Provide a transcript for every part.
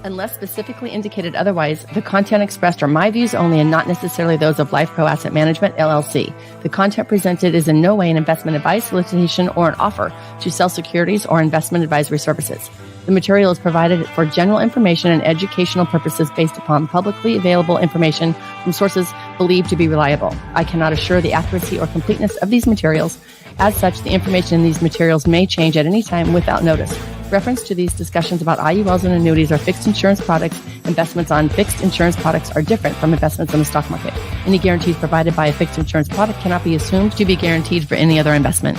Unless specifically indicated otherwise, the content expressed are my views only and not necessarily those of Life Pro Asset Management, LLC. The content presented is in no way an investment advice, solicitation, or an offer to sell securities or investment advisory services. The material is provided for general information and educational purposes based upon publicly available information from sources believed to be reliable. I cannot assure the accuracy or completeness of these materials. As such, the information in these materials may change at any time without notice. Reference to these discussions about IULs and annuities or fixed insurance products. Investments on fixed insurance products are different from investments in the stock market. Any guarantees provided by a fixed insurance product cannot be assumed to be guaranteed for any other investment.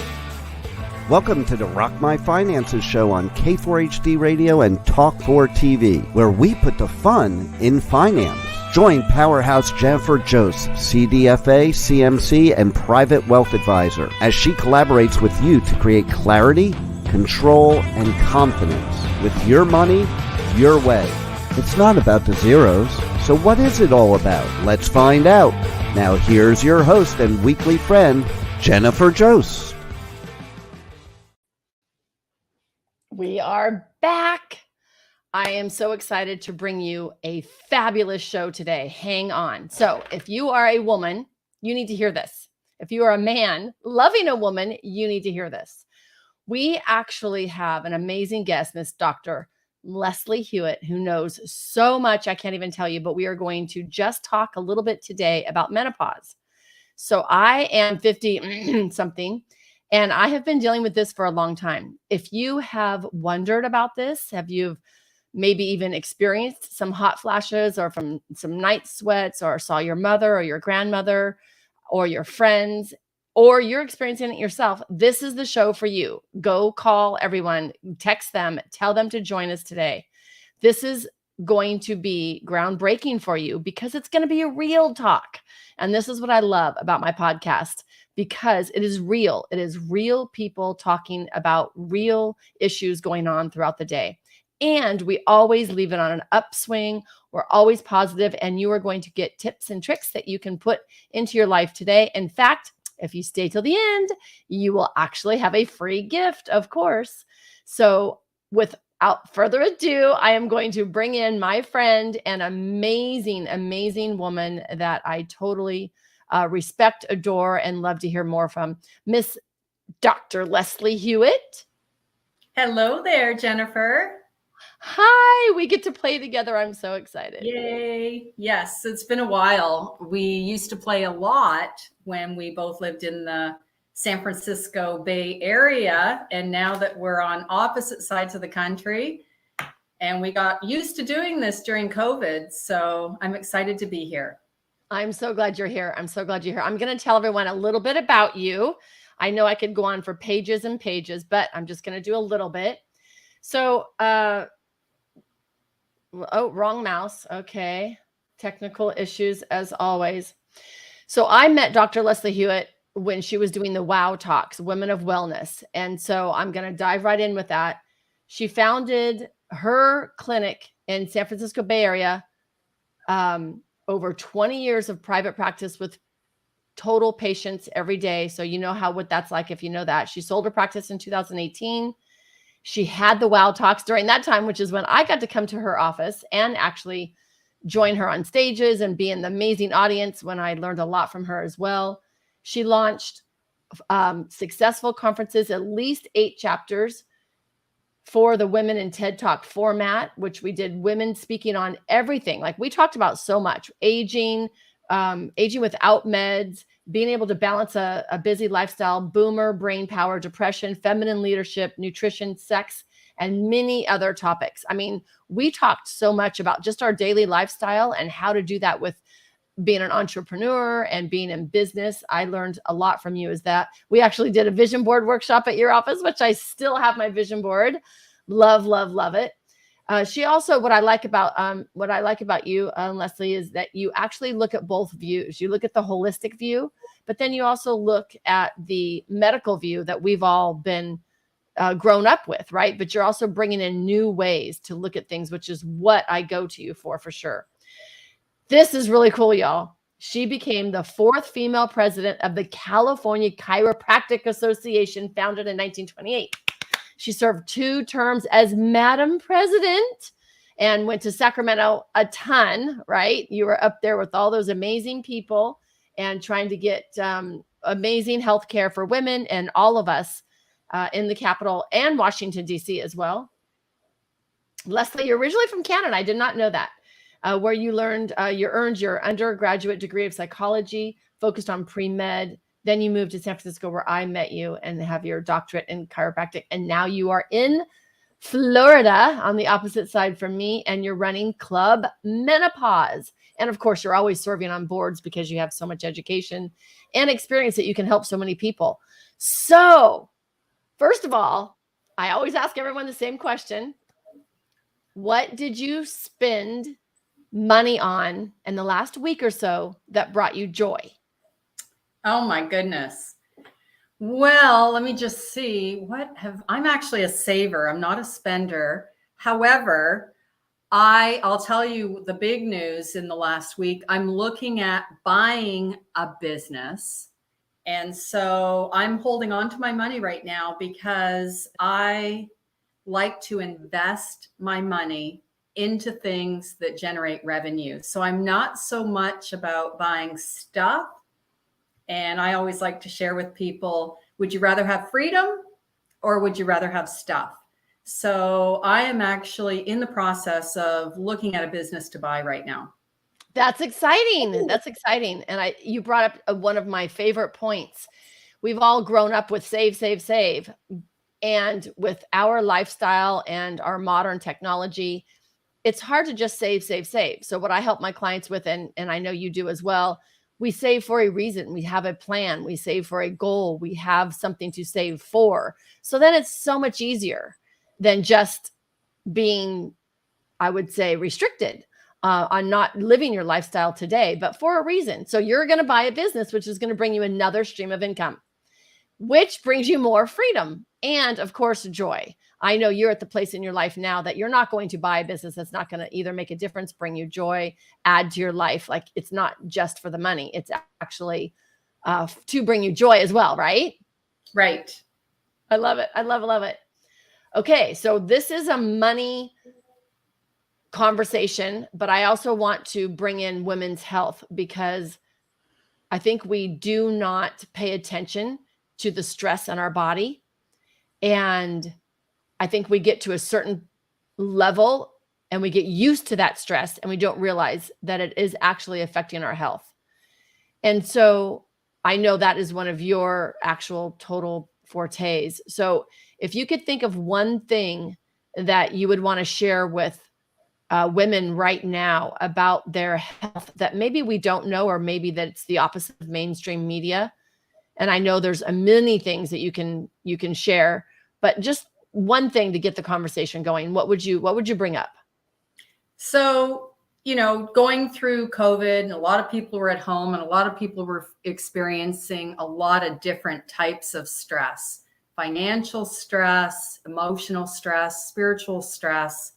Welcome to the Rock My Finances show on K4HD Radio and Talk4 TV, where we put the fun in finance. Join Powerhouse Jennifer Jose, CDFA, CMC, and Private Wealth Advisor, as she collaborates with you to create clarity, control, and confidence with your money, your way. It's not about the zeros, so what is it all about? Let's find out. Now here's your host and weekly friend, Jennifer Jose. We are back. I am so excited to bring you a fabulous show today. Hang on. So if you are a woman, you need to hear this. If you are a man loving a woman, you need to hear this. We actually have an amazing guest, Miss Dr. Leslie Hewitt, who knows so much I can't even tell you, but we are going to just talk a little bit today about menopause. So I am 50 something, and I have been dealing with this for a long time. If you have wondered about this, have you maybe even experienced some hot flashes or from some night sweats, or saw your mother or your grandmother or your friends, or you're experiencing it yourself, this is the show for you. Go call everyone, text them, tell them to join us today. This is going to be groundbreaking for you because it's going to be a real talk. And this is what I love about my podcast, because it is real. It is real people talking about real issues going on throughout the day. And we always leave it on an upswing. We're always positive, and you are going to get tips and tricks that you can put into your life today. In fact, if you stay till the end, you will actually have a free gift, of course. So without further ado, I am going to bring in my friend and amazing, amazing woman that I totally respect, adore, and love to hear more from, Miss Dr. Leslie Hewitt. Hello there, Jennifer. Hi, we get to play together. I'm so excited. Yay. Yes, it's been a while. We used to play a lot when we both lived in the San Francisco Bay Area. And now that we're on opposite sides of the country, and we got used to doing this during COVID. So I'm excited to be here. I'm so glad you're here. I'm so glad you're here. I'm going to tell everyone a little bit about you. I know I could go on for pages and pages, but I'm just going to do a little bit. So, wrong mouse. Okay. Technical issues as always. So I met Dr. Leslie Hewitt when she was doing the WOW Talks, Women of Wellness. And so I'm going to dive right in with that. She founded her clinic in San Francisco Bay Area, over 20 years of private practice with total patients every day. So you know what that's like if you know that. She sold her practice in 2018. She had the WOW Talks during that time, which is when I got to come to her office and actually join her on stages and be in the amazing audience, when I learned a lot from her as well. She launched successful conferences, at least 8 chapters for the Women in TED Talk format, which we did women speaking on everything. Like we talked about so much: aging, aging without meds, being able to balance a busy lifestyle, boomer brain power, depression, feminine leadership, nutrition, sex, and many other topics. I mean, we talked so much about just our daily lifestyle and how to do that with being an entrepreneur and being in business. I learned a lot from you. Is that we actually did a vision board workshop at your office, which I still have my vision board. Love, love, love it. She also, what I like about you, Leslie, is that you actually look at both views. You look at the holistic view, but then you also look at the medical view that we've all been grown up with, right? But you're also bringing in new ways to look at things, which is what I go to you for sure. This is really cool, y'all. She became the 4th female president of the California Chiropractic Association, founded in 1928. She served 2 terms as Madam President and went to Sacramento a ton, right? You were up there with all those amazing people and trying to get amazing healthcare for women and all of us in the capital and Washington, D.C. as well. Leslie, you're originally from Canada. I did not know that. Where you earned your undergraduate degree of psychology, focused on pre-med. Then you moved to San Francisco, where I met you, and have your doctorate in chiropractic. And now you are in Florida on the opposite side from me, and you're running Club Menopause. And of course, you're always serving on boards because you have so much education and experience that you can help so many people. So, first of all, I always ask everyone the same question. What did you spend money on in the last week or so that brought you joy? Oh my goodness. Well, let me just see. I'm actually a saver. I'm not a spender. However, I'll tell you the big news in the last week. I'm looking at buying a business. And so I'm holding on to my money right now because I like to invest my money into things that generate revenue. So I'm not so much about buying stuff. And I always like to share with people, would you rather have freedom or would you rather have stuff? So I am actually in the process of looking at a business to buy right now. That's exciting. That's exciting. And you brought up one of my favorite points. We've all grown up with save, save, save. And with our lifestyle and our modern technology, it's hard to just save, save, save. So what I help my clients with, and I know you do as well, we save for a reason. We have a plan. We save for a goal. We have something to save for. So then it's so much easier than just being, I would say, restricted on not living your lifestyle today, but for a reason. So you're going to buy a business, which is going to bring you another stream of income, which brings you more freedom and, of course, joy. I know you're at the place in your life now that you're not going to buy a business that's not going to either make a difference, bring you joy, add to your life. Like, it's not just for the money. It's actually to bring you joy as well, right? Right. I love it. I love it. Okay, so this is a money conversation, but I also want to bring in women's health because I think we do not pay attention to the stress in our body. And I think we get to a certain level and we get used to that stress and we don't realize that it is actually affecting our health. And so I know that is one of your actual total fortes. So if you could think of one thing that you would want to share with women right now about their health that maybe we don't know, or maybe that it's the opposite of mainstream media. And I know there's many things that you can share, but just one thing to get the conversation going. What would you bring up? So, going through COVID, and a lot of people were at home and a lot of people were experiencing a lot of different types of stress, financial stress, emotional stress, spiritual stress.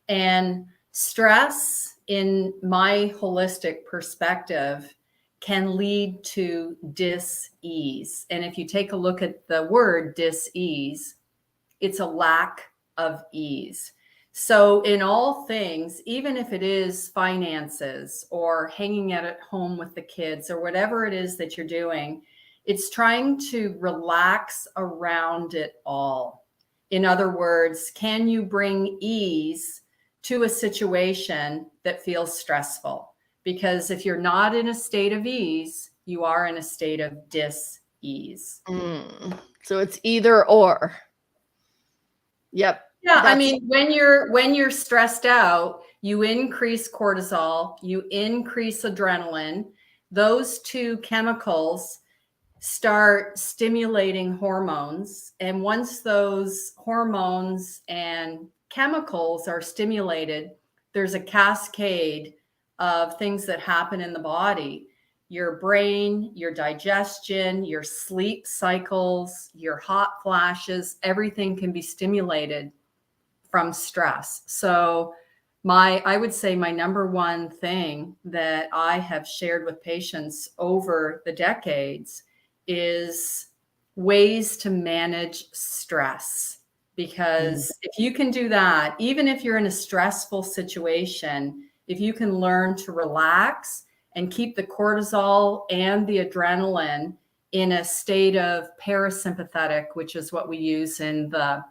And stress, in my holistic perspective, can lead to dis-ease. And if you take a look at the word dis-ease, it's a lack of ease. So in all things, even if it is finances or hanging out at home with the kids or whatever it is that you're doing, it's trying to relax around it all. In other words, can you bring ease to a situation that feels stressful? Because if you're not in a state of ease, you are in a state of dis-ease. So it's either or. Yep. Yeah, I mean, when you're stressed out, you increase cortisol, you increase adrenaline. Those two chemicals start stimulating hormones. And once those hormones and chemicals are stimulated, there's a cascade of things that happen in the body. Your brain, your digestion, your sleep cycles, your hot flashes, everything can be stimulated from stress. So I would say my number one thing that I have shared with patients over the decades is ways to manage stress. because if you can do that, even if you're in a stressful situation, if you can learn to relax and keep the cortisol and the adrenaline in a state of parasympathetic, which is what we use in the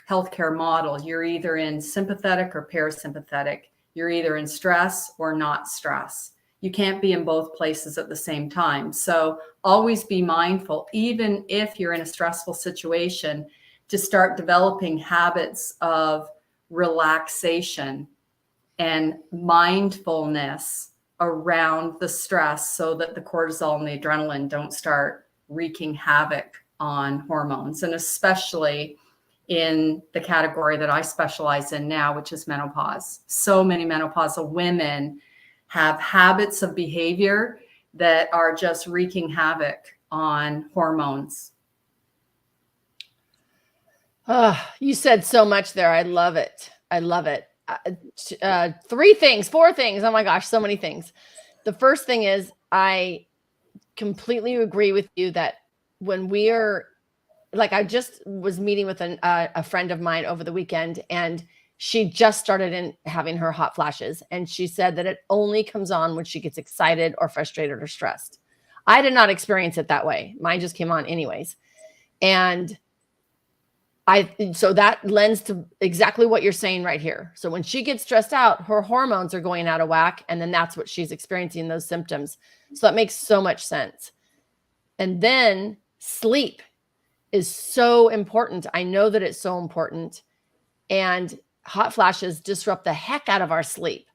healthcare model. You're either in sympathetic or parasympathetic. You're either in stress or not stress. You can't be in both places at the same time. So always be mindful, even if you're in a stressful situation, to start developing habits of relaxation and mindfulness around the stress so that the cortisol and the adrenaline don't start wreaking havoc on hormones, and especially in the category that I specialize in now, which is menopause. So many menopausal women have habits of behavior that are just wreaking havoc on hormones. Oh, you said so much there. I love it. I love it. 4 things. Oh my gosh, so many things. The first thing is, I completely agree with you that when we are, like, I just was meeting with a friend of mine over the weekend, and she just started having her hot flashes. And she said that it only comes on when she gets excited or frustrated or stressed. I did not experience it that way. Mine just came on anyways. And so that lends to exactly what you're saying right here. So when she gets stressed out, her hormones are going out of whack, and then that's what she's experiencing, those symptoms. So that makes so much sense. And then sleep is so important. I know that it's so important. And hot flashes disrupt the heck out of our sleep.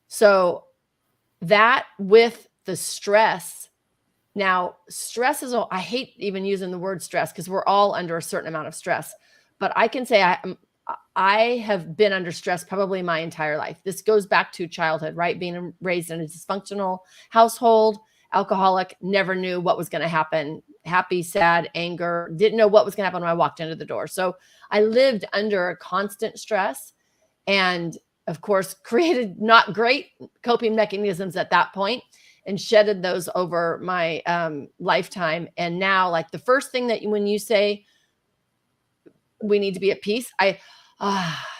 So that with the stress. Now, stress is, I hate even using the word stress because we're all under a certain amount of stress. But I can say I have been under stress probably my entire life. This goes back to childhood, right? Being raised in a dysfunctional household, alcoholic, never knew what was going to happen. Happy, sad, anger, didn't know what was going to happen when I walked into the door. So I lived under a constant stress, and of course, created not great coping mechanisms at that point, and shedded those over my lifetime. And now, like, the first thing that when you say we need to be at peace, I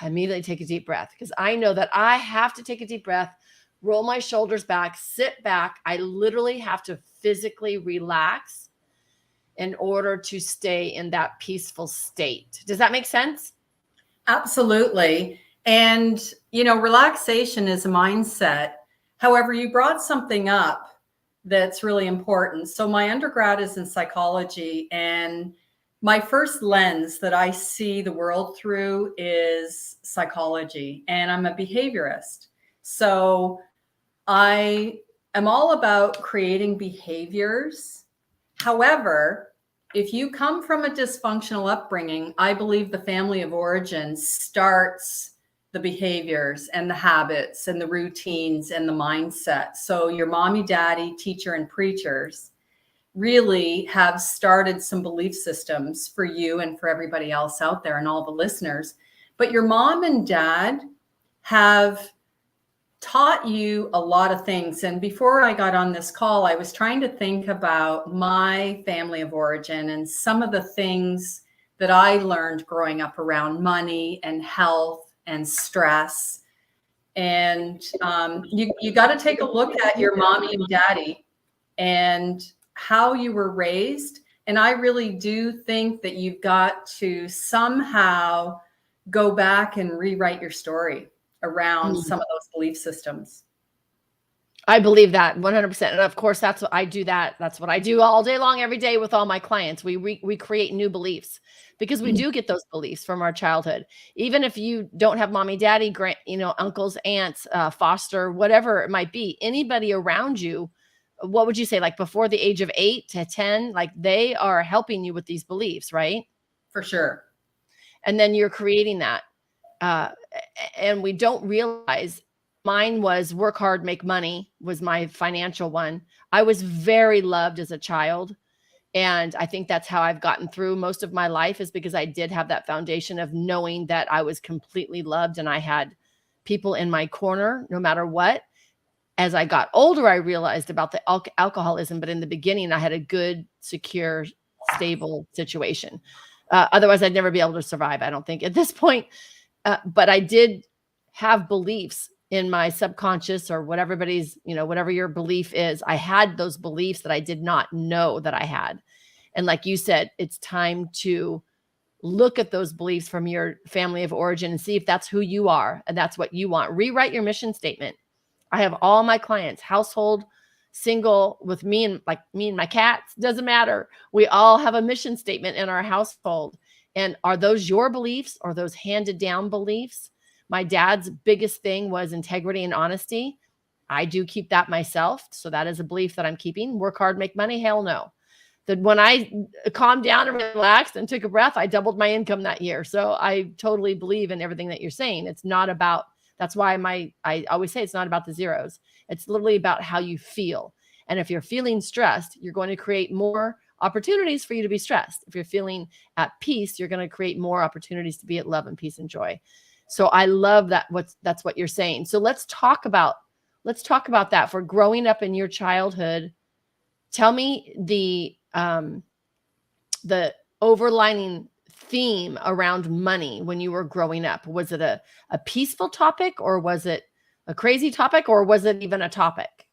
immediately take a deep breath, because I know that I have to take a deep breath, roll my shoulders back, sit back. I literally have to physically relax in order to stay in that peaceful state. Does that make sense? Absolutely. And, relaxation is a mindset. However, you brought something up that's really important. So my undergrad is in psychology, and my first lens that I see the world through is psychology, and I'm a behaviorist. So I am all about creating behaviors. However, if you come from a dysfunctional upbringing, I believe the family of origin starts the behaviors and the habits and the routines and the mindset. So your mommy, daddy, teacher, and preachers really have started some belief systems for you and for everybody else out there and all the listeners. But your mom and dad have taught you a lot of things. And before I got on this call, I was trying to think about my family of origin and some of the things that I learned growing up around money and health and stress. And you got to take a look at your mommy and daddy and how you were raised. And I really do think that you've got to somehow go back and rewrite your story around some of those belief systems. I believe that 100%. And of course, that's what I do. That's what I do all day long, every day with all my clients. We create new beliefs, because we do get those beliefs from our childhood. Even if you don't have mommy, daddy, uncles, aunts, foster, whatever it might be, anybody around you, what would you say, like before the age of 8 to 10, like they are helping you with these beliefs, right? For sure. And then you're creating that. And we don't realize mine was work hard, make money was my financial one. I was very loved as a child. And I think that's how I've gotten through most of my life, is because I did have that foundation of knowing that I was completely loved and I had people in my corner no matter what. As I got older, I realized about the alcoholism, but in the beginning I had a good, secure, stable situation. Otherwise, I'd never be able to survive, I don't think, at this point. But I did have beliefs in my subconscious, or what everybody's, whatever your belief is. I had those beliefs that I did not know that I had. And like you said, it's time to look at those beliefs from your family of origin and see if that's who you are and that's what you want. Rewrite your mission statement. I have all my clients, household, single, with me and my cats, doesn't matter. We all have a mission statement in our household. And are those your beliefs or those handed down beliefs? My dad's biggest thing was integrity and honesty. I do keep that myself. So that is a belief that I'm keeping. Work hard, make money. Hell no. That when I calmed down and relaxed and took a breath, I doubled my income that year. So I totally believe in everything that you're saying. It's not about, that's why I always say it's not about the zeros. It's literally about how you feel. And if you're feeling stressed, you're going to create more opportunities for you to be stressed. If you're feeling at peace, you're going to create more opportunities to be at love and peace and joy. So I love that. That's what you're saying. So let's talk about that for growing up in your childhood. Tell me the overlining theme around money when you were growing up. Was it a peaceful topic, or was it a crazy topic, or was it even a topic?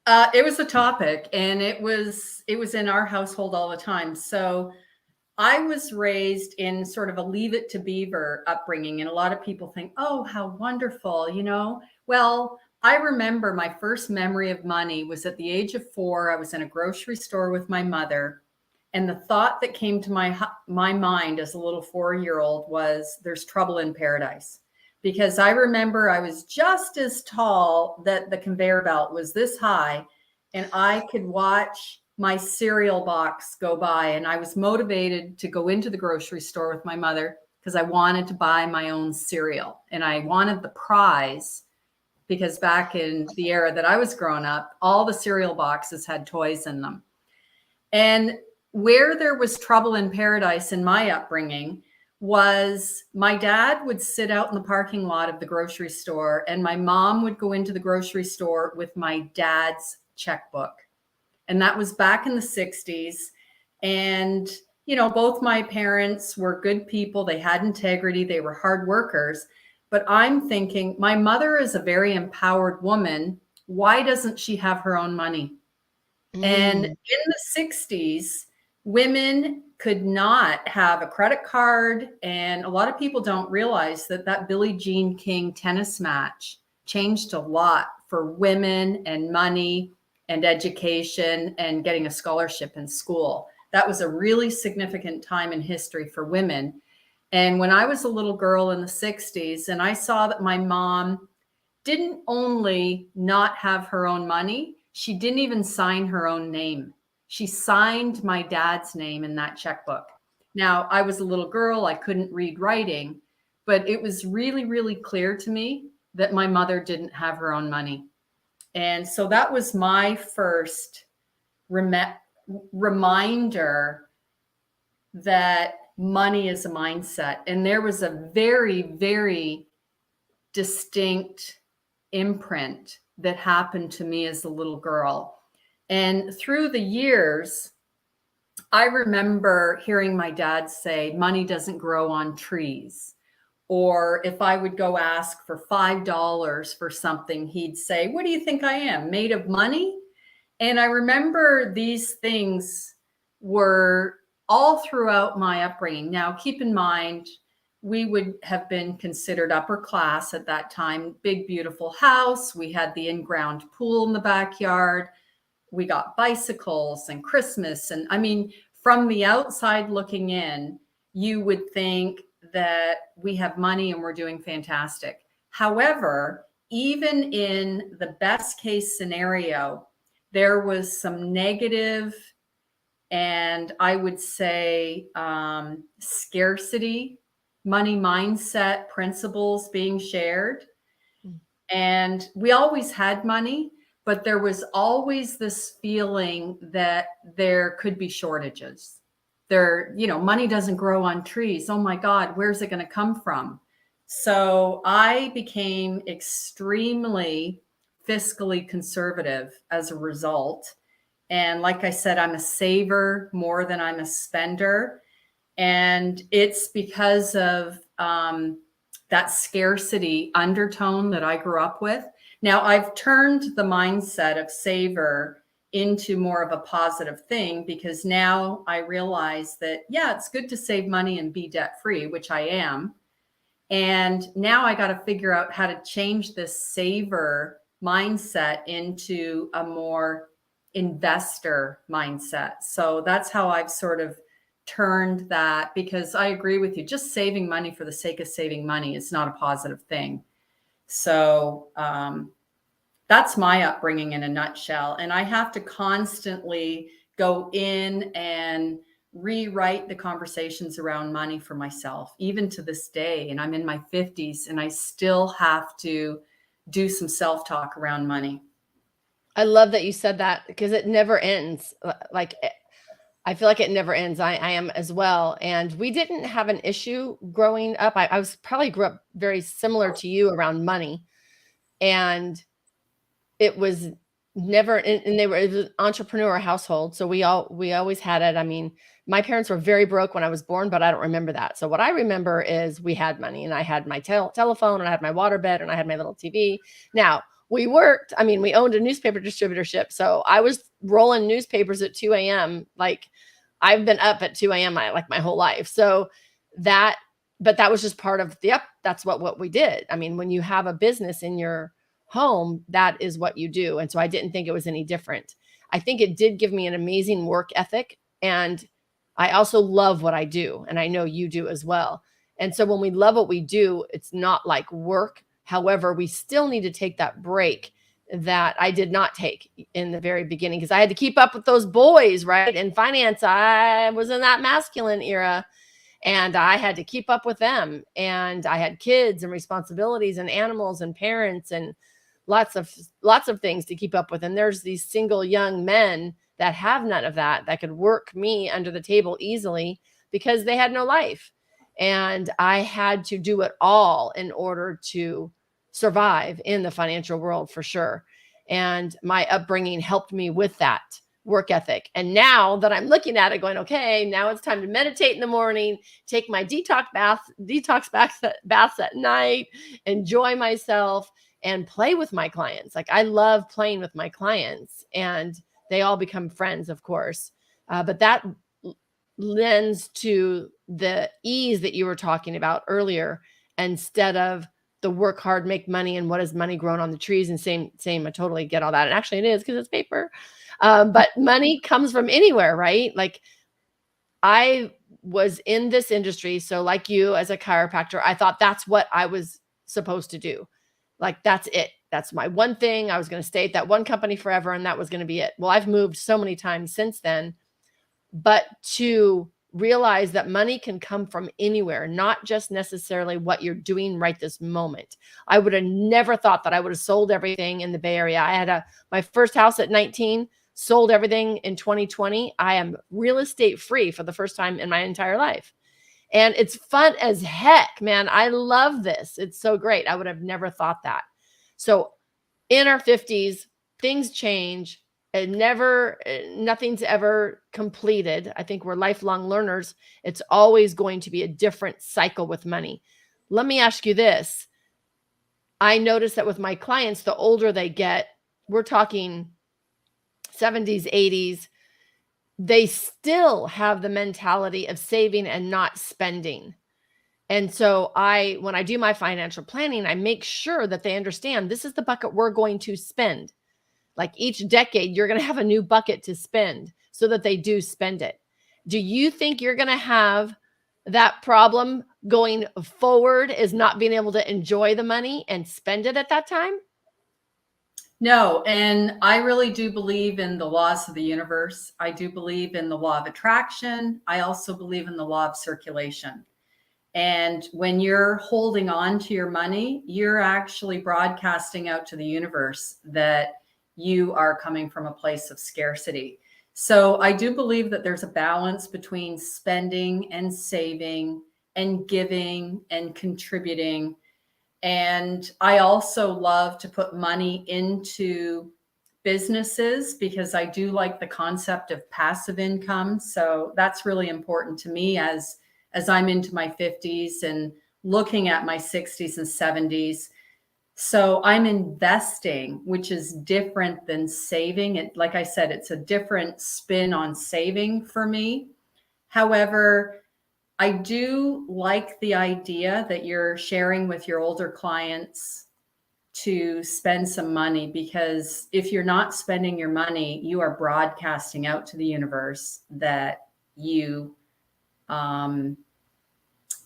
It was a topic, and it was in our household all the time. So I was raised in sort of a leave it to beaver upbringing. And a lot of people think, oh, how wonderful, Well, I remember my first memory of money was at the age of 4. I was in a grocery store with my mother. And the thought that came to my mind as a little 4-year-old was, there's trouble in paradise. Because I remember I was just as tall, that the conveyor belt was this high, and I could watch my cereal box go by. And I was motivated to go into the grocery store with my mother because I wanted to buy my own cereal. And I wanted the prize, because back in the era that I was growing up, all the cereal boxes had toys in them. And where there was trouble in paradise in my upbringing was my dad would sit out in the parking lot of the grocery store, and my mom would go into the grocery store with my dad's checkbook. And that was back in the 60s. And, both my parents were good people. They had integrity. They were hard workers. But I'm thinking, my mother is a very empowered woman. Why doesn't she have her own money? And in the 60s, women could not have a credit card. And a lot of people don't realize that Billie Jean King tennis match changed a lot for women and money and education and getting a scholarship in school. That was a really significant time in history for women. And when I was a little girl in the 60s, and I saw that my mom didn't only not have her own money, she didn't even sign her own name. She signed my dad's name in that checkbook. Now, I was a little girl, I couldn't read writing, but it was really, really clear to me that my mother didn't have her own money. And so that was my first reminder that money is a mindset. And there was a very, very distinct imprint that happened to me as a little girl. And through the years, I remember hearing my dad say, money doesn't grow on trees. Or if I would go ask for $5 for something, he'd say, what do you think I am, made of money? And I remember these things were all throughout my upbringing. Now, keep in mind, we would have been considered upper class at that time. Big, beautiful house. We had the in-ground pool in the backyard. We got bicycles and Christmas. And I mean, from the outside looking in, you would think that we have money and we're doing fantastic. However, even in the best case scenario, there was some negative, and I would say scarcity, money mindset principles being shared. And we always had money, but there was always this feeling that there could be shortages. Money doesn't grow on trees. Oh my God, where's it going to come from? So I became extremely fiscally conservative as a result. And like I said, I'm a saver more than I'm a spender. And it's because of that scarcity undertone that I grew up with. Now I've turned the mindset of saver into more of a positive thing, because now I realize that, yeah, it's good to save money and be debt free, which I am. And now I got to figure out how to change this saver mindset into a more investor mindset. So that's how I've sort of turned that, because I agree with you. Just saving money for the sake of saving money is not a positive thing. So that's my upbringing in a nutshell. And I have to constantly go in and rewrite the conversations around money for myself, even to this day. And I'm in my 50s and I still have to do some self-talk around money. I love that you said that, because it never ends. Like, I feel like it never ends. I am as well. And we didn't have an issue growing up. I was probably grew up very similar to you around money. And it was never, and it was an entrepreneur household. So we always had it. I mean, my parents were very broke when I was born, but I don't remember that. So what I remember is we had money, and I had my telephone, and I had my waterbed, and I had my little TV. Now, we worked. I mean, we owned a newspaper distributorship. So I was rolling newspapers at 2 a.m. Like, I've been up at 2 a.m. like my whole life. So but that was just part of that's what we did. I mean, when you have a business in your home, that is what you do. And so I didn't think it was any different. I think it did give me an amazing work ethic. And I also love what I do. And I know you do as well. And so when we love what we do, it's not like work. However, we still need to take that break that I did not take in the very beginning, because I had to keep up with those boys, right? In finance, I was in that masculine era, and I had to keep up with them. And I had kids and responsibilities and animals and parents and lots of things to keep up with. And there's these single young men that have none of that could work me under the table easily, because they had no life. And I had to do it all in order to survive in the financial world, for sure. And my upbringing helped me with that work ethic. And now that I'm looking at it going, okay, now it's time to meditate in the morning, take my detox baths at night, enjoy myself, and play with my clients. Like, I love playing with my clients, and they all become friends, of course. But that lends to the ease that you were talking about earlier, instead of the work hard, make money, and what is money grown on the trees? And same, I totally get all that. And actually it is, because it's paper. But money comes from anywhere, right? Like, I was in this industry. So like you, as a chiropractor, I thought that's what I was supposed to do. Like, that's it. That's my one thing. I was going to stay at that one company forever, and that was going to be it. Well, I've moved so many times since then, but to realize that money can come from anywhere, not just necessarily what you're doing right this moment. I would have never thought that I would have sold everything in the Bay Area. I had my first house at 19, sold everything in 2020. I am real estate free for the first time in my entire life. And it's fun as heck, man. I love this. It's so great. I would have never thought that. So in our 50s, things change. And nothing's ever completed. I think we're lifelong learners. It's always going to be a different cycle with money. Let me ask you this. I notice that with my clients, the older they get, we're talking 70s, 80s, they still have the mentality of saving and not spending. And so when I do my financial planning, I make sure that they understand this is the bucket we're going to spend. Like, each decade, you're going to have a new bucket to spend, so that they do spend it. Do you think you're going to have that problem going forward, is not being able to enjoy the money and spend it at that time? No, and I really do believe in the laws of the universe. I do believe in the law of attraction. I also believe in the law of circulation. And when you're holding on to your money, you're actually broadcasting out to the universe that you are coming from a place of scarcity. So I do believe that there's a balance between spending and saving and giving and contributing. And I also love to put money into businesses, because I do like the concept of passive income. So that's really important to me as as I'm into my 50s and looking at my 60s and 70s. So I'm investing, which is different than saving. It, like I said, it's a different spin on saving for me. However, I do like the idea that you're sharing with your older clients to spend some money, because if you're not spending your money, you are broadcasting out to the universe that you don't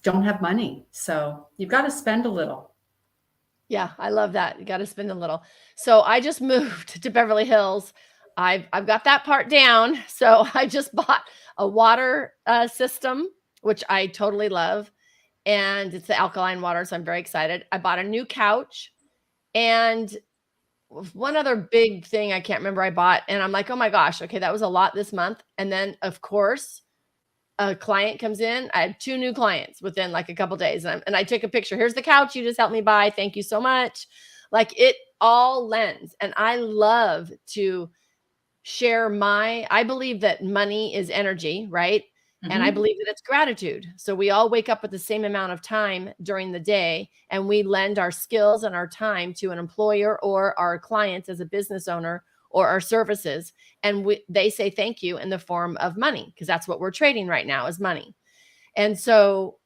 have money. So you've got to spend a little. Yeah, I love that. You got to spend a little. So I just moved to Beverly Hills. I've got that part down. So I just bought a water system, which I totally love, and it's the alkaline water. So I'm very excited. I bought a new couch, and one other big thing I can't remember I bought, and I'm like, oh my gosh, okay, that was a lot this month. And then of course, a client comes in. I had 2 new clients within like a couple days, and I took a picture. Here's the couch you just helped me buy. Thank you so much. Like, it all lends. And I love to share I believe that money is energy, right? And I believe that it's gratitude. So we all wake up with the same amount of time during the day, and we lend our skills and our time to an employer or our clients as a business owner or our services. And they say thank you in the form of money, because that's what we're trading right now, is money. And so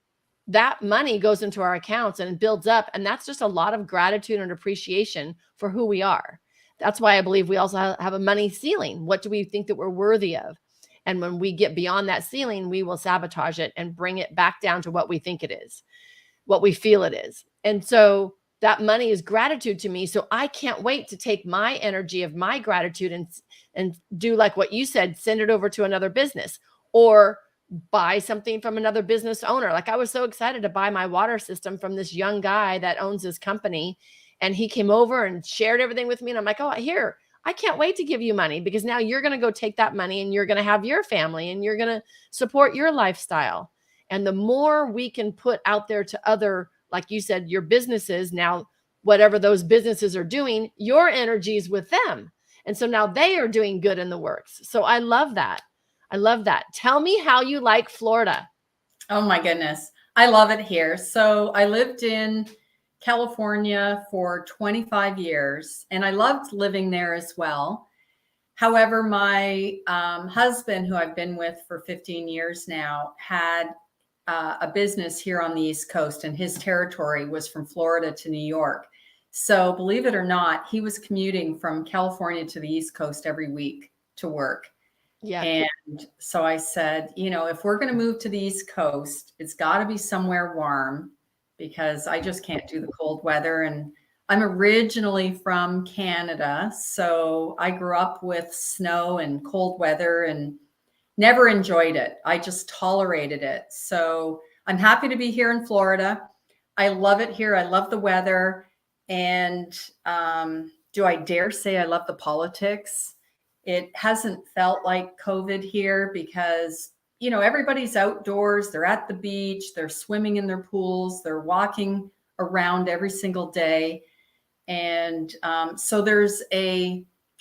that money goes into our accounts and builds up. And that's just a lot of gratitude and appreciation for who we are. That's why I believe we also have a money ceiling. What do we think that we're worthy of? And when we get beyond that ceiling, we will sabotage it and bring it back down to what we think it is, what we feel it is. And so that money is gratitude to me. So I can't wait to take my energy of my gratitude and do like what you said, send it over to another business or buy something from another business owner. Like, I was so excited to buy my water system from this young guy that owns this company. And he came over and shared everything with me. And I'm like, oh, here, I can't wait to give you money, because now you're going to go take that money and you're going to have your family and you're going to support your lifestyle. And the more we can put out there to other, like you said, your businesses, now, whatever those businesses are doing, your energy is with them. And so now they are doing good in the works. So I love that. I love that. Tell me how you like Florida. Oh my goodness. I love it here. So I lived in California for 25 years, and I loved living there as well. However, my husband, who I've been with for 15 years now, had a business here on the East Coast, and his territory was from Florida to New York. So believe it or not, he was commuting from California to the East Coast every week to work. Yeah. And so I said, if we're going to move to the East Coast, it's got to be somewhere warm, because I just can't do the cold weather. And I'm originally from Canada, so I grew up with snow and cold weather and never enjoyed it. I just tolerated it. So I'm happy to be here in Florida. I love it here. I love the weather. And do I dare say I love the politics? It hasn't felt like COVID here, because everybody's outdoors, they're at the beach, they're swimming in their pools, they're walking around every single day. And so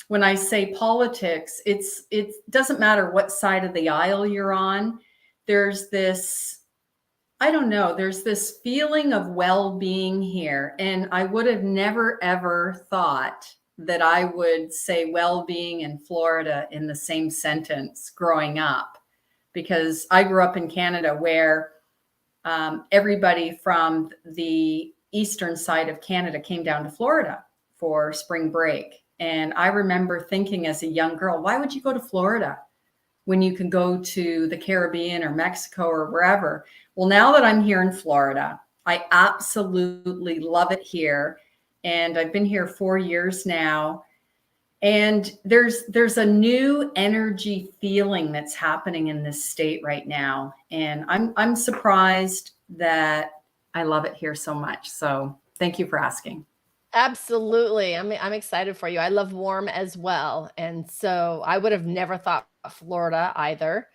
when I say politics, it doesn't matter what side of the aisle you're on. There's this, I don't know, there's this feeling of well-being here. And I would have never, ever thought that I would say well-being in Florida in the same sentence growing up, because I grew up in Canada, where everybody from the eastern side of Canada came down to Florida for spring break. And I remember thinking as a young girl, why would you go to Florida when you can go to the Caribbean or Mexico or wherever? Well, now that I'm here in Florida, I absolutely love it here. And I've been here 4 years now. And there's a new energy feeling that's happening in this state right now. And I'm surprised that I love it here so much. So thank you for asking. Absolutely. I'm excited for you. I love warm as well. And so I would have never thought Florida either.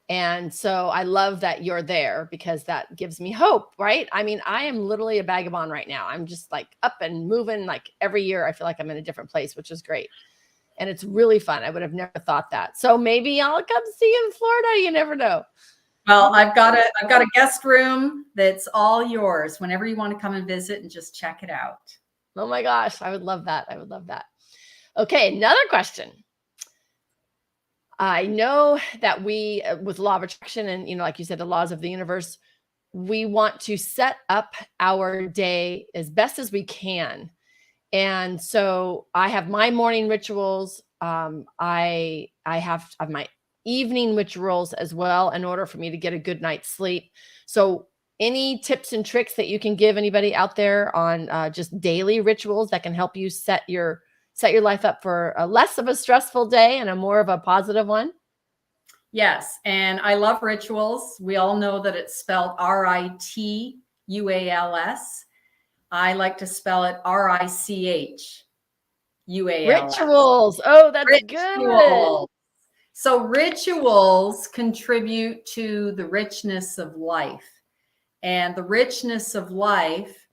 And so I love that you're there, because that gives me hope, right? I mean, I am literally a vagabond right now. I'm just like up and moving, like every year I feel like I'm in a different place, which is great. And it's really fun. I would have never thought that. So maybe I'll come see you in Florida. You never know. Well, I've got a guest room that's all yours whenever you want to come and visit and just check it out. Oh my gosh, I would love that. I would love that. Okay, another question. I know that we, with law of attraction and, like you said, the laws of the universe, we want to set up our day as best as we can. And so I have my morning rituals. I have my evening rituals as well in order for me to get a good night's sleep. So any tips and tricks that you can give anybody out there on just daily rituals that can help you set your life up for a less of a stressful day and a more of a positive one? Yes, and I love rituals. We all know that it's spelled Rituals. I like to spell it Richuals. Rituals. Oh, that's good. Rituals. So rituals contribute to the richness of life. And the richness of life,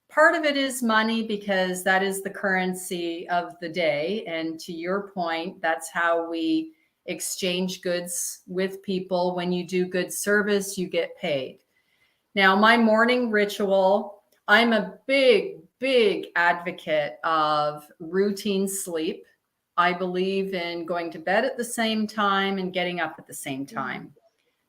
part of it is money because that is the currency of the day. And to your point, that's how we exchange goods with people. When you do good service, you get paid. Now, my morning ritual, I'm a big advocate of routine sleep. I believe in going to bed at the same time and getting up at the same time.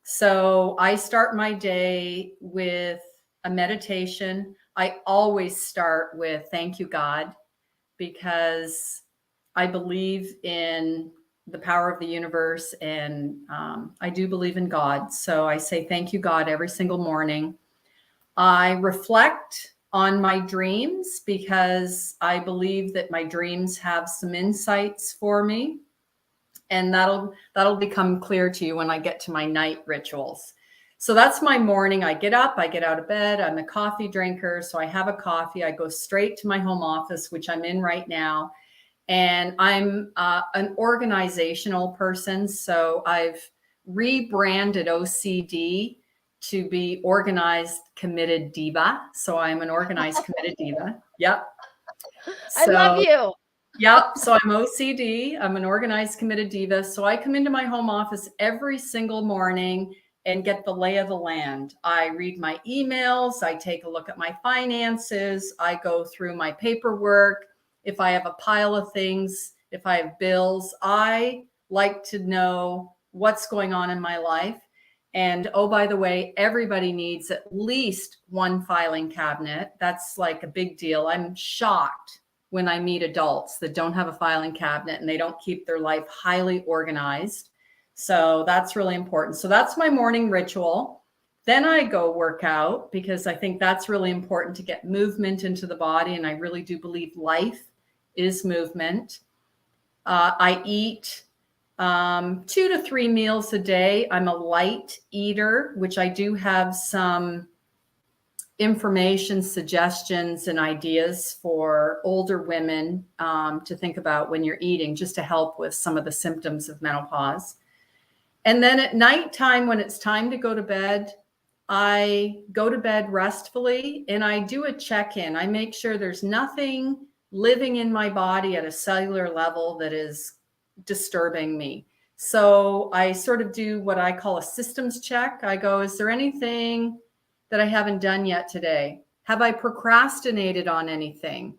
So I start my day with a meditation. I always start with thank you, God, because I believe in the power of the universe, and I do believe in God. So I say thank you, God, every single morning. I reflect on my dreams because I believe that my dreams have some insights for me, and that'll become clear to you when I get to my night rituals. So that's my morning. I get up, I get out of bed. I'm a coffee drinker, so I have a coffee. I go straight to my home office, which I'm in right now. And I'm an organizational person. So I've rebranded OCD to be Organized Committed Diva. So I'm an Organized Committed Diva. Yep. I love you. Yep. So I'm OCD. I'm an Organized Committed Diva. So I come into my home office every single morning and get the lay of the land. I read my emails. I take a look at my finances. I go through my paperwork. If I have a pile of things, if I have bills, I like to know what's going on in my life. And oh, by the way, everybody needs at least one filing cabinet. That's like a big deal. I'm shocked when I meet adults that don't have a filing cabinet and they don't keep their life highly organized. So that's really important. So that's my morning ritual. Then I go work out because I think that's really important to get movement into the body. And I really do believe life is movement. I eat 2 to 3 meals a day. I'm a light eater, which I do have some information, suggestions, and ideas for older women to think about when you're eating, just to help with some of the symptoms of menopause. And then at nighttime, when it's time to go to bed, I go to bed restfully and I do a check-in. I make sure there's nothing living in my body at a cellular level that is disturbing me. So I sort of do what I call a systems check. I go, is there anything that I haven't done yet today? Have I procrastinated on anything?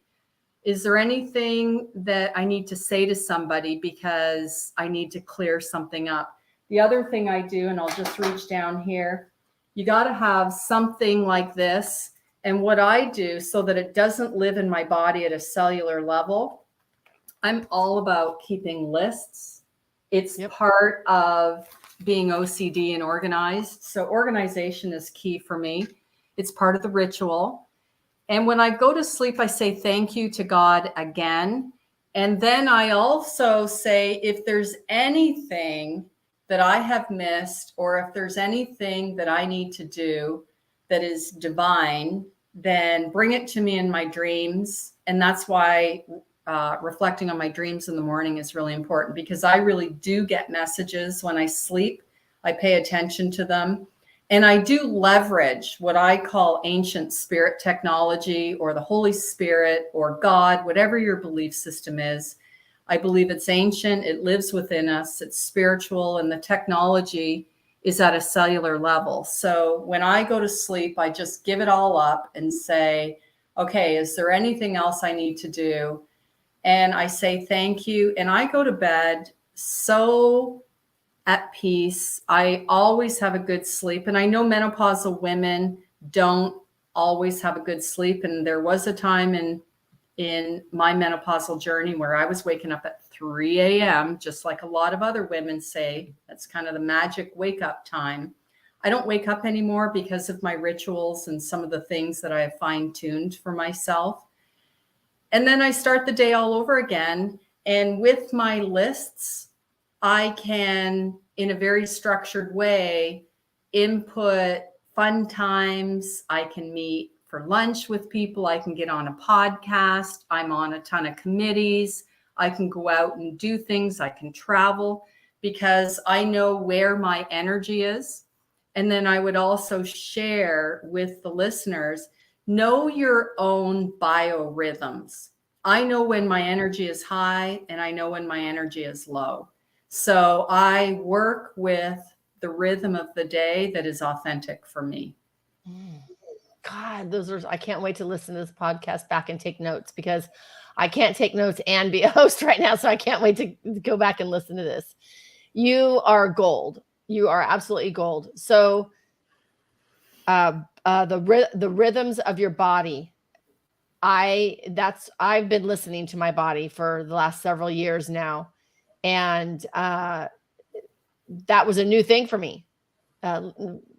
Is there anything that I need to say to somebody because I need to clear something up? The other thing I do, and I'll just reach down here, you got to have something like this. And what I do so that it doesn't live in my body at a cellular level, I'm all about keeping lists. It's part of being OCD and organized. So organization is key for me. It's part of the ritual. And when I go to sleep, I say thank you to God again. And then I also say, if there's anything that I have missed, or if there's anything that I need to do that is divine, then bring it to me in my dreams. And that's why reflecting on my dreams in the morning is really important, because I really do get messages when I sleep. I pay attention to them. And I do leverage what I call ancient spirit technology, or the Holy Spirit, or God, whatever your belief system is. I believe it's ancient. It lives within us. It's spiritual. And the technology is at a cellular level. So when I go to sleep, I just give it all up and say, okay, is there anything else I need to do? And I say thank you. And I go to bed so at peace. I always have a good sleep. And I know menopausal women don't always have a good sleep. And there was a time in my menopausal journey where I was waking up at 3 a.m., just like a lot of other women say. That's kind of the magic wake up time. I don't wake up anymore because of my rituals and some of the things that I have fine-tuned for myself. And then I start the day all over again. And with my lists, I can, in a very structured way, input fun times. I can meet for lunch with people. I can get on a podcast. I'm on a ton of committees. I can go out and do things. I can travel because I know where my energy is. And then I would also share with the listeners, know your own biorhythms. I know when my energy is high and I know when my energy is low. So I work with the rhythm of the day that is authentic for me. God, I can't wait to listen to this podcast back and take notes, because I can't take notes and be a host right now. So I can't wait to go back and listen to this. You are gold. You are absolutely gold. So the rhythms of your body. I've been listening to my body for the last several years now. And that was a new thing for me.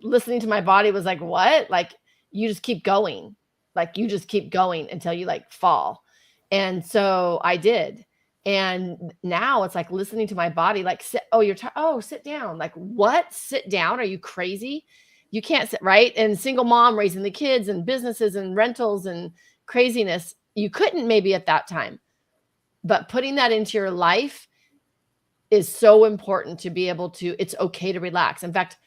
Listening to my body was like, what? Like, you just keep going. Like, you just keep going until you like fall. And so I did. And now it's like listening to my body, like, you're tired. Oh, sit down. Like, what? Sit down? Are you crazy? You can't sit, right? And single mom raising the kids and businesses and rentals and craziness. You couldn't maybe at that time, but putting that into your life is so important to be able to, it's okay to relax. In fact,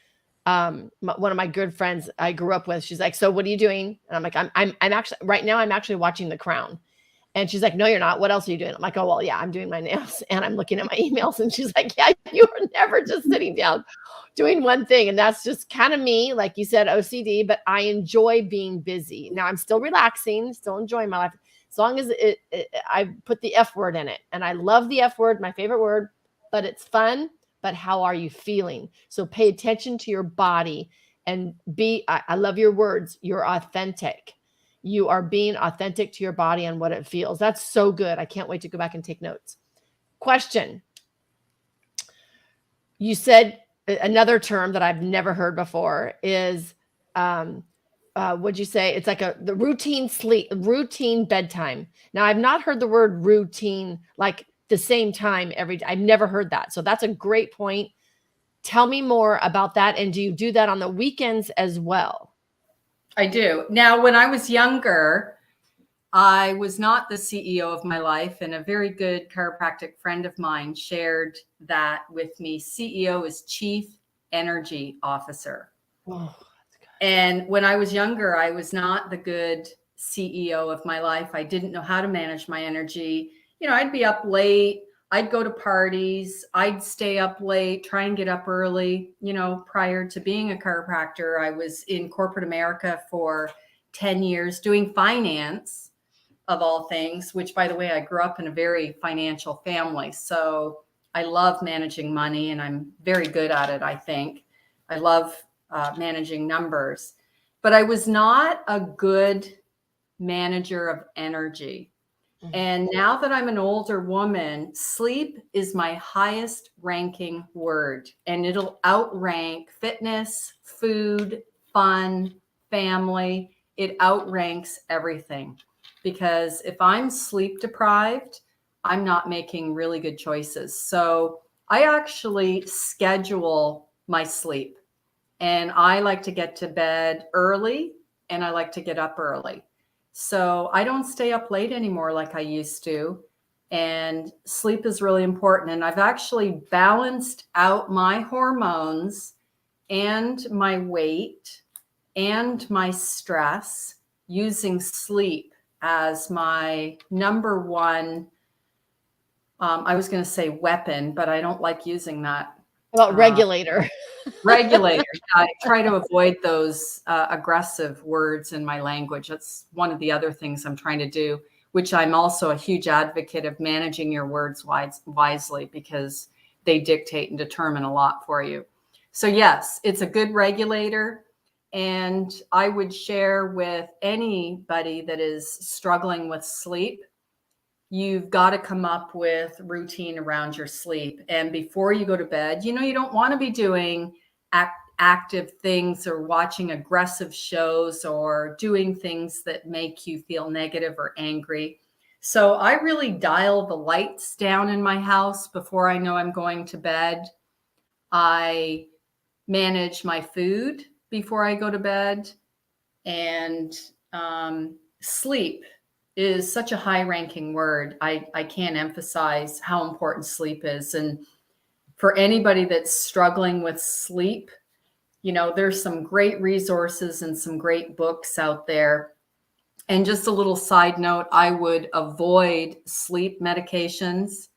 one of my good friends I grew up with, she's like, so what are you doing? And I'm like, I'm actually, right now I'm actually watching The Crown. And she's like, no, you're not. What else are you doing? I'm like, oh, well, yeah, I'm doing my nails and I'm looking at my emails. And she's like, yeah, you are never just sitting down doing one thing. And that's just kind of me, like you said, OCD, but I enjoy being busy. Now I'm still relaxing, still enjoying my life, as long as I put the F word in it. And I love the F word, my favorite word, but it's fun. But how are you feeling? So pay attention to your body and I love your words. You're authentic. You are being authentic to your body and what it feels. That's so good. I can't wait to go back and take notes. Question. You said another term that I've never heard before is, what'd you say? It's like the routine bedtime. Now, I've not heard the word routine, like the same time every day. I've never heard that. So that's a great point. Tell me more about that. And do you do that on the weekends as well? I do. Now, when I was younger, I was not the CEO of my life, and a very good chiropractic friend of mine shared that with me. CEO is Chief Energy Officer. Oh, and when I was younger, I was not the good CEO of my life. I didn't know how to manage my energy. You know, I'd be up late. I'd go to parties. I'd stay up late, try and get up early. You know, prior to being a chiropractor, I was in corporate America for 10 years doing finance, of all things, which, by the way, I grew up in a very financial family. So I love managing money and I'm very good at it, I think. I love managing numbers, but I was not a good manager of energy. And now that I'm an older woman, sleep is my highest ranking word, and it'll outrank fitness, food, fun, family. It outranks everything, because if I'm sleep deprived, I'm not making really good choices. So I actually schedule my sleep, and I like to get to bed early and I like to get up early. So I don't stay up late anymore like I used to. And sleep is really important. And I've actually balanced out my hormones and my weight and my stress using sleep as my number one, I was going to say weapon, but I don't like using that. About regulator. Regulator. I try to avoid those aggressive words in my language. That's one of the other things I'm trying to do, which I'm also a huge advocate of managing your words wisely, because they dictate and determine a lot for you. So yes, it's a good regulator. And I would share with anybody that is struggling with sleep, you've got to come up with routine around your sleep. And before you go to bed, you don't want to be doing active things or watching aggressive shows or doing things that make you feel negative or angry. So I really dial the lights down in my house before I know I'm going to bed. I manage my food before I go to bed. And sleep is such a high-ranking word. I can't emphasize how important sleep is. And for anybody that's struggling with sleep, there's some great resources and some great books out there. And just a little side note, I would avoid sleep medications.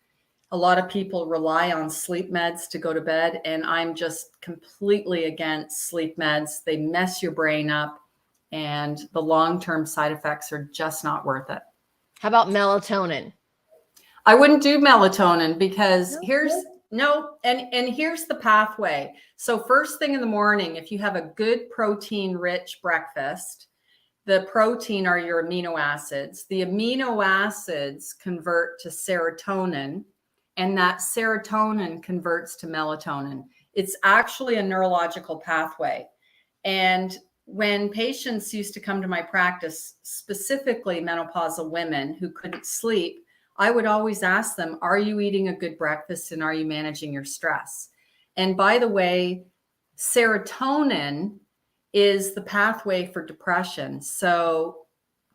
A lot of people rely on sleep meds to go to bed, and I'm just completely against sleep meds. They mess your brain up, and the long-term side effects are just not worth it. How about melatonin? I wouldn't do melatonin because here's the pathway. So first thing in the morning, if you have a good protein-rich breakfast, the protein are your amino acids. The amino acids convert to serotonin, and that serotonin converts to melatonin. It's actually a neurological pathway. And when patients used to come to my practice, specifically menopausal women who couldn't sleep, I would always ask them, are you eating a good breakfast and are you managing your stress? And by the way, serotonin is the pathway for depression. So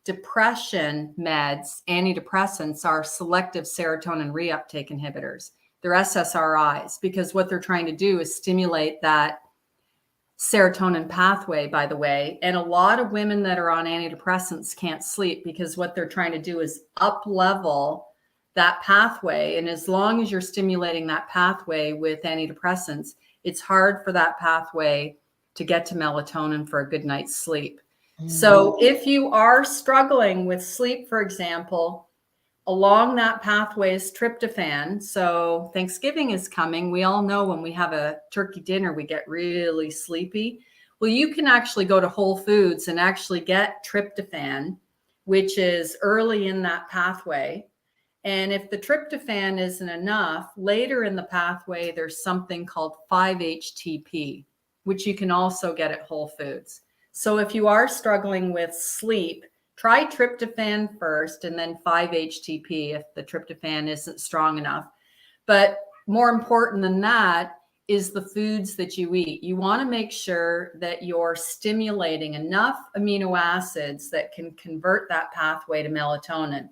depression meds, antidepressants, are selective serotonin reuptake inhibitors. They're SSRIs, because what they're trying to do is stimulate that serotonin pathway, by the way. And a lot of women that are on antidepressants can't sleep because what they're trying to do is up level that pathway. And as long as you're stimulating that pathway with antidepressants, it's hard for that pathway to get to melatonin for a good night's sleep. So if you are struggling with sleep, for example, along that pathway is tryptophan. So Thanksgiving is coming. We all know when we have a turkey dinner, we get really sleepy. Well, you can actually go to Whole Foods and actually get tryptophan, which is early in that pathway. And if the tryptophan isn't enough, later in the pathway, there's something called 5-HTP, which you can also get at Whole Foods. So if you are struggling with sleep, try tryptophan first and then 5-HTP if the tryptophan isn't strong enough. But more important than that is the foods that you eat. You want to make sure that you're stimulating enough amino acids that can convert that pathway to melatonin.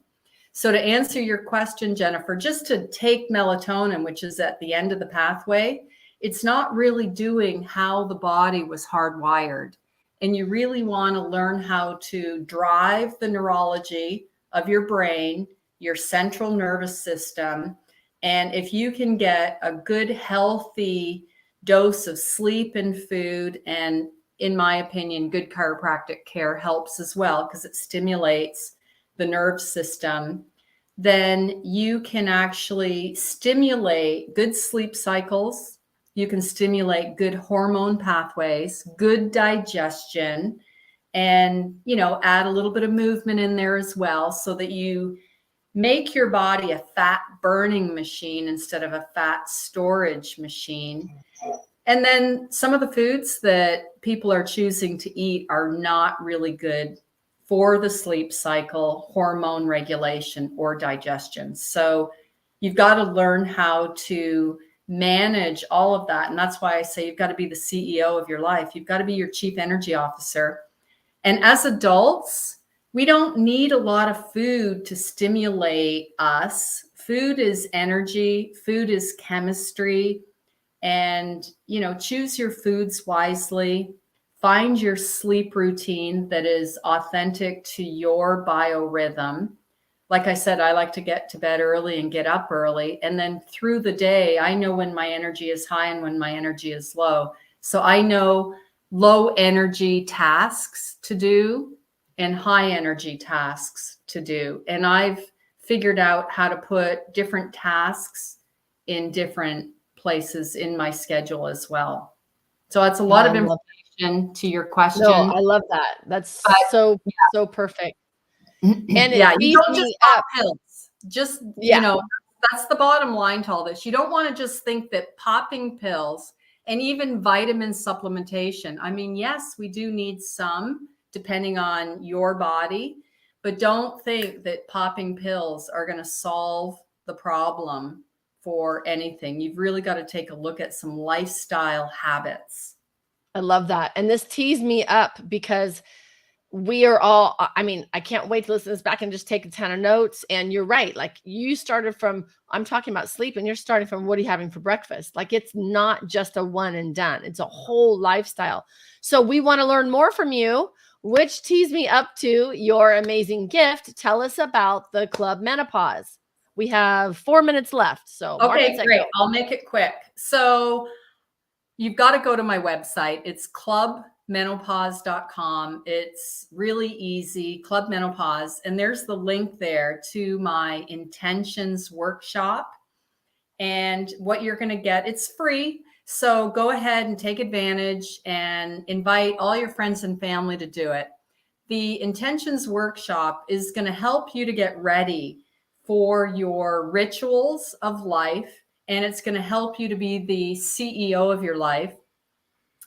So to answer your question, Jennifer, just to take melatonin, which is at the end of the pathway, it's not really doing how the body was hardwired. And you really want to learn how to drive the neurology of your brain, your central nervous system. And if you can get a good, healthy dose of sleep and food, and in my opinion, good chiropractic care helps as well because it stimulates the nerve system, then you can actually stimulate good sleep cycles. You can stimulate good hormone pathways, good digestion, and, add a little bit of movement in there as well so that you make your body a fat burning machine instead of a fat storage machine. And then some of the foods that people are choosing to eat are not really good for the sleep cycle, hormone regulation, or digestion. So you've got to learn how to manage all of that. And that's why I say you've got to be the CEO of your life. You've got to be your chief energy officer. And as adults, we don't need a lot of food to stimulate us. Food is energy, food is chemistry. And, choose your foods wisely. Find your sleep routine that is authentic to your biorhythm. Like I said, I like to get to bed early and get up early. And then through the day, I know when my energy is high and when my energy is low. So I know low energy tasks to do and high energy tasks to do. And I've figured out how to put different tasks in different places in my schedule as well. So it's a lot of information to your question. No, I love that. That's so perfect. And yeah, it you feeds don't just me pop up. pills. Just, Yeah. that's the bottom line to all this. You don't want to just think that popping pills and even vitamin supplementation. I mean, yes, we do need some depending on your body, but don't think that popping pills are going to solve the problem for anything. You've really got to take a look at some lifestyle habits. I love that. And this tees me up because we are all, I mean, I can't wait to listen to this back and just take a ton of notes. And you're right. Like you started from, I'm talking about sleep, and you're starting from what are you having for breakfast? Like it's not just a one and done. It's a whole lifestyle. So we want to learn more from you, which tees me up to your amazing gift. Tell us about the Club Menopause. We have 4 minutes left. So okay, great. I'll make it quick. So you've got to go to my website. It's clubmenopause.com. It's really easy, Club Menopause. And there's the link there to my intentions workshop. And what you're going to get, it's free. So go ahead and take advantage and invite all your friends and family to do it. The intentions workshop is going to help you to get ready for your rituals of life. And it's going to help you to be the CEO of your life.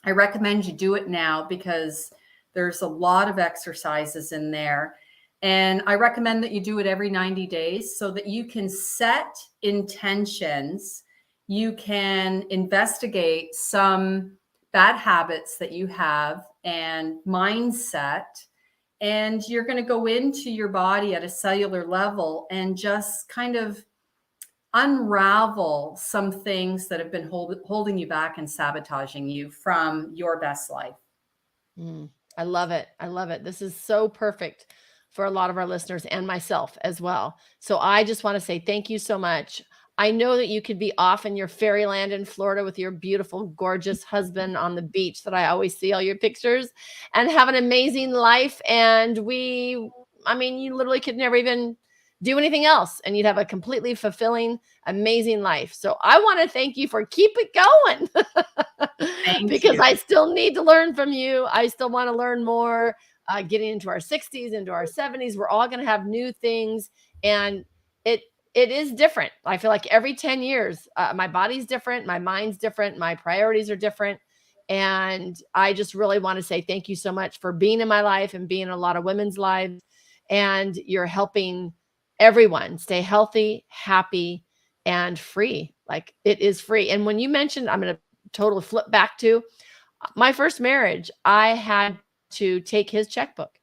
I recommend you do it now because there's a lot of exercises in there. And I recommend that you do it every 90 days so that you can set intentions. You can investigate some bad habits that you have and mindset. And you're going to go into your body at a cellular level and just kind of unravel some things that have been holding you back and sabotaging you from your best life. I love it. I love it. This is so perfect for a lot of our listeners and myself as well. So I just want to say thank you so much. I know that you could be off in your fairyland in Florida with your beautiful, gorgeous husband on the beach that I always see all your pictures and have an amazing life. And you literally could never even do anything else and you'd have a completely fulfilling, amazing life. So I want to thank you for keep it going because I still need to learn from you. I still want to learn more, getting into our 60s, into our 70s. We're all going to have new things and it is different. I feel like every 10 years, my body's different. My mind's different. My priorities are different. And I just really want to say thank you so much for being in my life and being in a lot of women's lives. And you're helping everyone stay healthy, happy, and free. Like it is free. And when you mentioned, I'm going to totally flip back to my first marriage, I had to take his checkbook.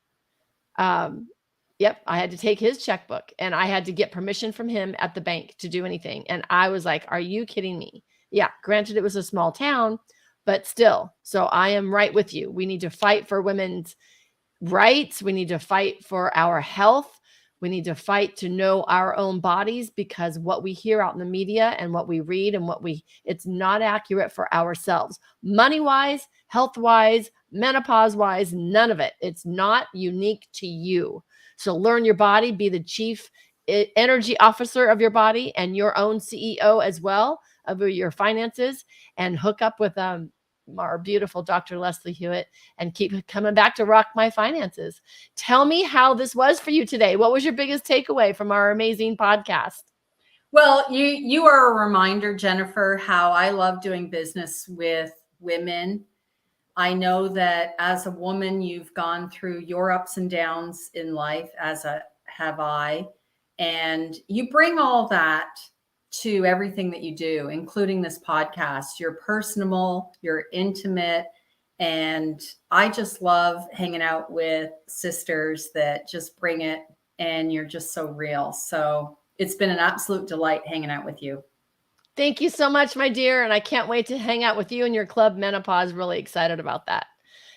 Yep, I had to take his checkbook and I had to get permission from him at the bank to do anything. And I was like, are you kidding me? Yeah, granted, it was a small town, but still. So I am right with you. We need to fight for women's rights. We need to fight for our health. We need to fight to know our own bodies because what we hear out in the media and what we read and it's not accurate for ourselves. Money-wise, health-wise, menopause-wise, none of it. It's not unique to you. So learn your body, be the chief energy officer of your body and your own CEO as well of your finances, and hook up with our beautiful Dr. Leslie Hewitt and keep coming back to Rock My Finances. Tell me how this was for you today. What was your biggest takeaway from our amazing podcast? Well, you are a reminder, Jennifer, how I love doing business with women. I know that as a woman, you've gone through your ups and downs in life, as have I. And you bring all that to everything that you do, including this podcast. You're personable, you're intimate, and I just love hanging out with sisters that just bring it, and you're just so real. So it's been an absolute delight hanging out with you. Thank you so much, my dear. And I can't wait to hang out with you and your Club Menopause. Really excited about that.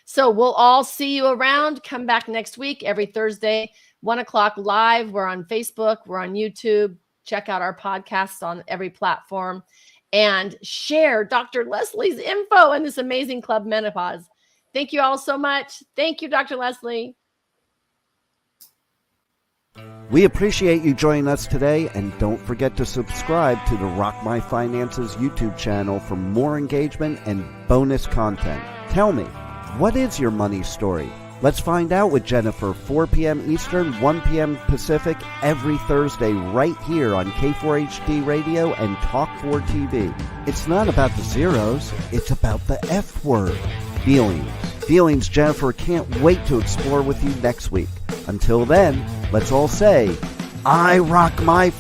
So we'll all see you around. Come back next week, every Thursday, 1:00 live. We're on Facebook. We're on YouTube. Check out our podcasts on every platform. and share Dr. Leslie's info in this amazing Club Menopause. Thank you all so much. Thank you, Dr. Leslie. We appreciate you joining us today, and don't forget to subscribe to the Rock My Finances YouTube channel for more engagement and bonus content. Tell me, what is your money story? Let's find out with Jennifer, 4 p.m. Eastern, 1 p.m. Pacific, every Thursday right here on K4HD Radio and Talk4 TV. It's not about the zeros, it's about the F word, feelings. Feelings Jennifer can't wait to explore with you next week. Until then, let's all say, I rock my